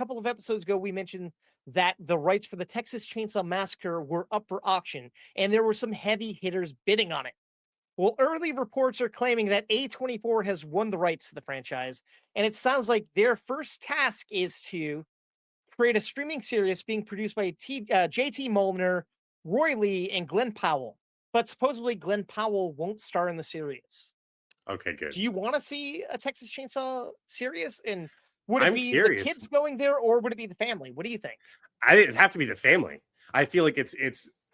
couple of episodes ago, we mentioned that the rights for the Texas Chainsaw Massacre were up for auction, and there were some heavy hitters bidding on it. Well, early reports are claiming that A24 has won the rights to the franchise, and it sounds like their first task is to create a streaming series being produced by JT Mollner, Roy Lee, and Glen Powell. But supposedly Glen Powell won't star in the series. Okay, good. Do you want to see a Texas Chainsaw series? And would it I'm be the curious. kids going there, or would it be the family? What do you think? It'd have to be the family. I feel like it's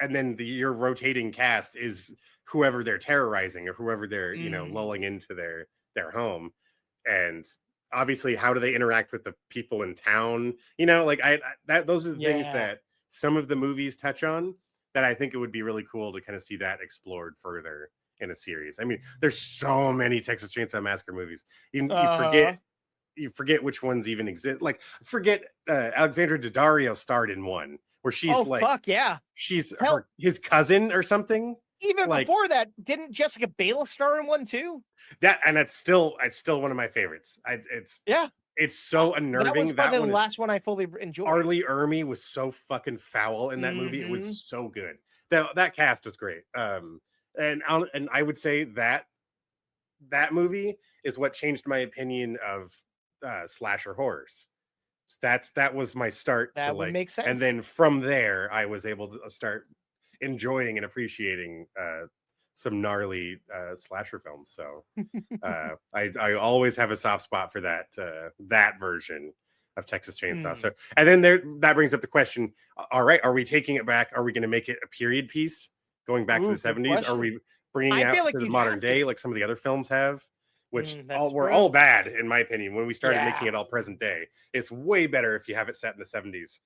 and then your rotating cast is whoever they're terrorizing or whoever they're Mm, lulling into their home, and obviously how do they interact with the people in town? Like that those are the things yeah. that some of the movies touch on that I think it would be really cool to kind of see that explored further in a series. I mean, there's so many Texas Chainsaw Massacre movies. You forget Uh, which ones even exist. Like forget Alexandra Daddario starred in one where oh, she's like fuck yeah. she's Hell, his cousin or something even like before that, didn't Jessica Biel star in one too? that, and it's still one of my favorites. Yeah. It's so That was unnerving. That probably the one is last one I fully enjoyed. Arlie Ermy was so fucking foul in that movie. It was Hmm. so good. That cast was great. And I would say that movie is what changed my opinion of slasher horrors. That was my start to That would like, make and sense. then from there I was able to start enjoying and appreciating some gnarly slasher films. So I always have a soft spot for that version of Texas Chainsaw. Hmm. So and then there that brings up the question: all right, are we taking it back? Are we going to make it a period piece going back to the Ooh, good '70s? Are question. we bringing I feel out like to the you'd modern have to. day like some of the other films have? Which all That's were true. all bad in my opinion when we started making Yeah. it all present day. It's way better if you have it set in the '70s.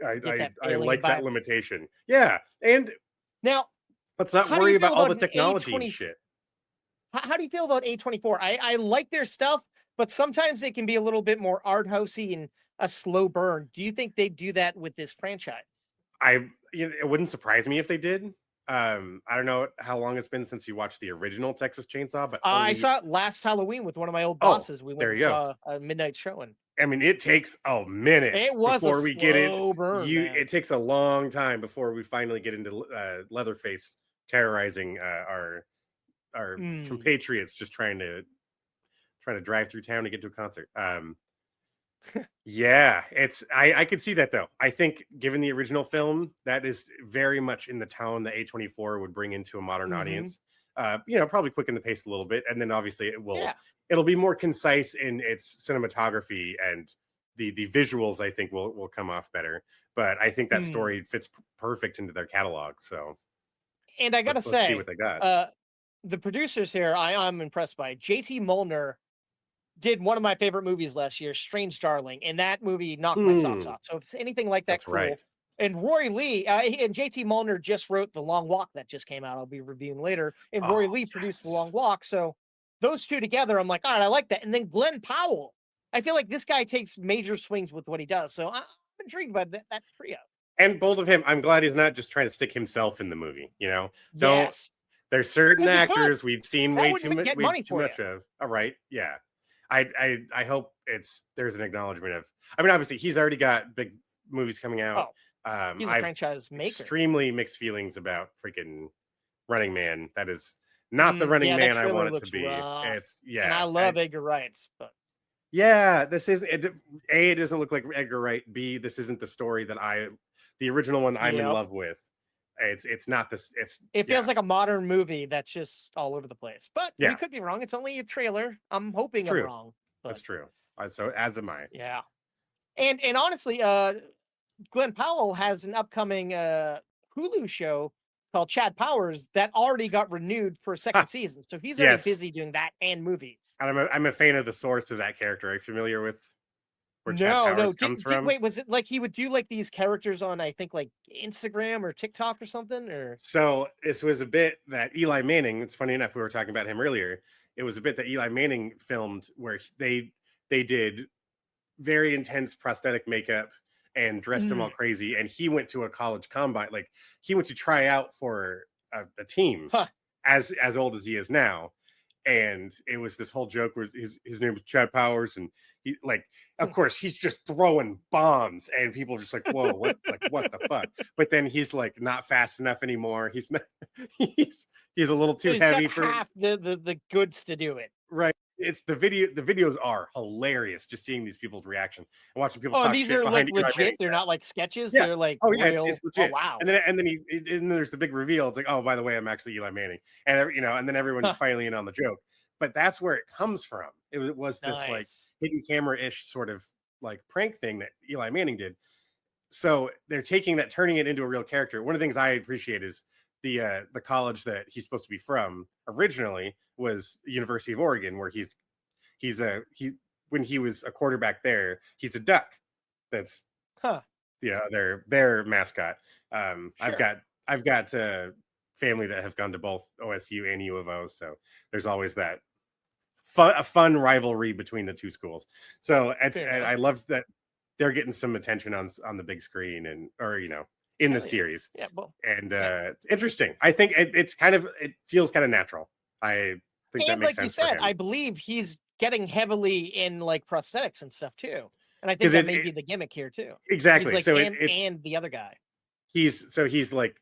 I Get that I alien like that vibe. limitation. Yeah, and Now, let's not how do you worry about feel all about the an technology and A20? shit. How do you feel about A24? I like their stuff, but sometimes they can be a little bit more art housey and a slow burn. Do you think they do that with this franchise? It wouldn't surprise me if they did. I don't know how long it's been since you watched the original Texas Chainsaw, but I holy, saw it last Halloween with one of my old oh, bosses. We went there and you go. saw a midnight showing. I mean, it takes a minute It was a before we get it. slow burn, man. It takes a long time before we finally get into Leatherface terrorizing our Mm. compatriots, just trying to drive through town to get to a concert. Yeah, I could see that though. I think given the original film, that is very much in the tone that A24 would bring into a modern Hmm. audience. Probably quicken the pace a little bit, and then obviously Yeah. it'll be more concise in its cinematography and the visuals. I think will come off better. But I think that Mm. story fits perfect into their catalog. So And I gotta let's see what say, they got. uh, the producers here, I'm impressed by. JT Molnar did one of my favorite movies last year, Strange Darling, and that movie knocked my socks Hmm, off. So if it's anything like that, that's right. cool. And Roy Lee and JT Molnar just wrote The Long Walk that just came out. I'll be reviewing later. And Roy Oh Lee produced The Long yes. Walk. So those two together, I'm like, all right, I like that. And then Glen Powell. I feel like this guy takes major swings with what he does. So I'm intrigued by that trio. And bold of him, I'm glad he's not just trying to stick himself in the movie. Don't. Yes. There's certain Because he could. actors we've seen That would get way money too for you. much of. All right, yeah. I hope there's an acknowledgement of. I mean, obviously he's already got big movies coming out. Oh, he's a I've franchise maker. extremely mixed feelings about freaking Running Man. That is not the Running Yeah, that Man I trailer want it to looks be. rough. It's And I yeah, love Edgar Wrights, but yeah. This isn't it. A, it doesn't look like Edgar Wright. B, this isn't the story that the original one I'm in yep. love with. It's not this. It's It yeah, feels like a modern movie that's just all over the place. But we yeah. could be wrong. It's only a trailer. I'm It's hoping I'm true. wrong. That's But true. So as am I. yeah. And honestly, Glenn Powell has an upcoming Hulu show called Chad Powers that already got renewed for a second Ha! season. So he's already Yes. busy doing that and movies. And I'm a fan of the source of that character. Are you familiar with where Chad No, no. Powers comes from? Wait, was it like he would do like these characters on I think like Instagram or TikTok or something? Or So this was a bit that Eli Manning, it's funny enough, we were talking about him earlier. It was a bit that Eli Manning filmed where they did very intense prosthetic makeup and dressed him all mm, crazy. And he went to a college combine, like he went to try out for a team huh. as old as he is now. and it was this whole joke where his name was Chad Powers, and he like, of course, he's just throwing bombs, and people are just like, whoa, what the fuck? But then he's like not fast enough anymore. He's not. He's a little So too he's got heavy for half the goods to do it. right. It's the video. The videos are hilarious. Just seeing these people's reaction and watching people Oh, and talk these shit are like behind Eli legit. Manning's They're back. not like sketches. Yeah. They're like Oh yeah, real. it's Oh legit. wow. And then there's the big reveal. It's like, oh, by the way, I'm actually Eli Manning, and and then everyone's finally in on the joke. But that's where it comes from. It was this like Nice. hidden camera ish sort of like prank thing that Eli Manning did. So they're taking that, turning it into a real character. One of the things I appreciate is the college that he's supposed to be from originally was University of Oregon, where he when he was a quarterback there, he's a duck. That's Huh. their mascot. Sure. I've got family that have gone to both OSU and U of O, so there's always that fun rivalry between the two schools. So Fair I enough. love that they're getting some attention on the big screen and or in the Hell yeah. series, Yeah. Well. and Yeah. it's interesting. I think it feels kind of natural. I think that And makes like you sense for said, him I believe he's getting heavily in like prosthetics and stuff too. And I think because that may be the gimmick here too. He's exactly. like So it's and the other guy. he's like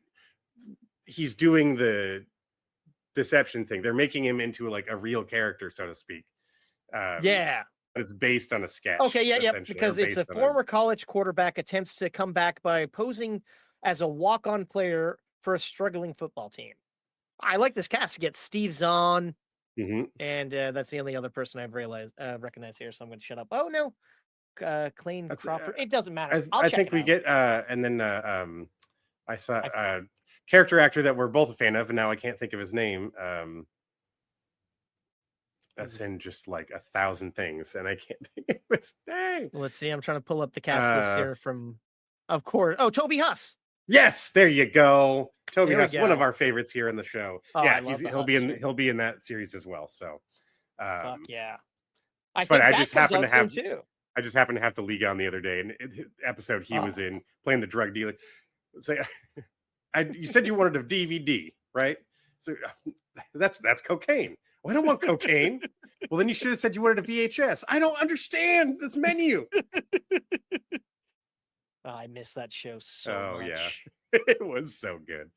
he's doing the deception thing. They're making him into like a real character, so to speak. Um, Yeah. but it's based on a Okay, sketch, yeah, yep. essentially, or Because it's a based on a former college quarterback attempts to come back by posing as a walk-on player for a struggling football team. I like this cast. You get Steve Zahn, Mhm. and that's the only other person I've realized recognized here. So I'm going to shut up. Oh no, Clayne That's Crawford. It doesn't matter. I'll I check think it we out. get and then I saw I a character actor that we're both a fan of, and now I can't think of his name. That's in just like 1,000 things, and I can't think of his name. Let's see. I'm trying to pull up the cast list Uh, here from, of course. Oh, Toby Huss. yes, there you go. Toby There we Huss, one of go. our favorites here in the show. Oh, I Yeah, love the he'll Huss be in shit. that series as well. So Fuck um, yeah. I it's funny. think that comes out soon too. I just happened to have the league on the other day, and episode he was Oh, in playing the drug dealer. Say, you said you wanted a DVD, right? So that's cocaine. Well, I don't want cocaine. Well, then you should have said you wanted a VHS. I don't understand this menu. I miss that show so Oh yeah, much. it was so good.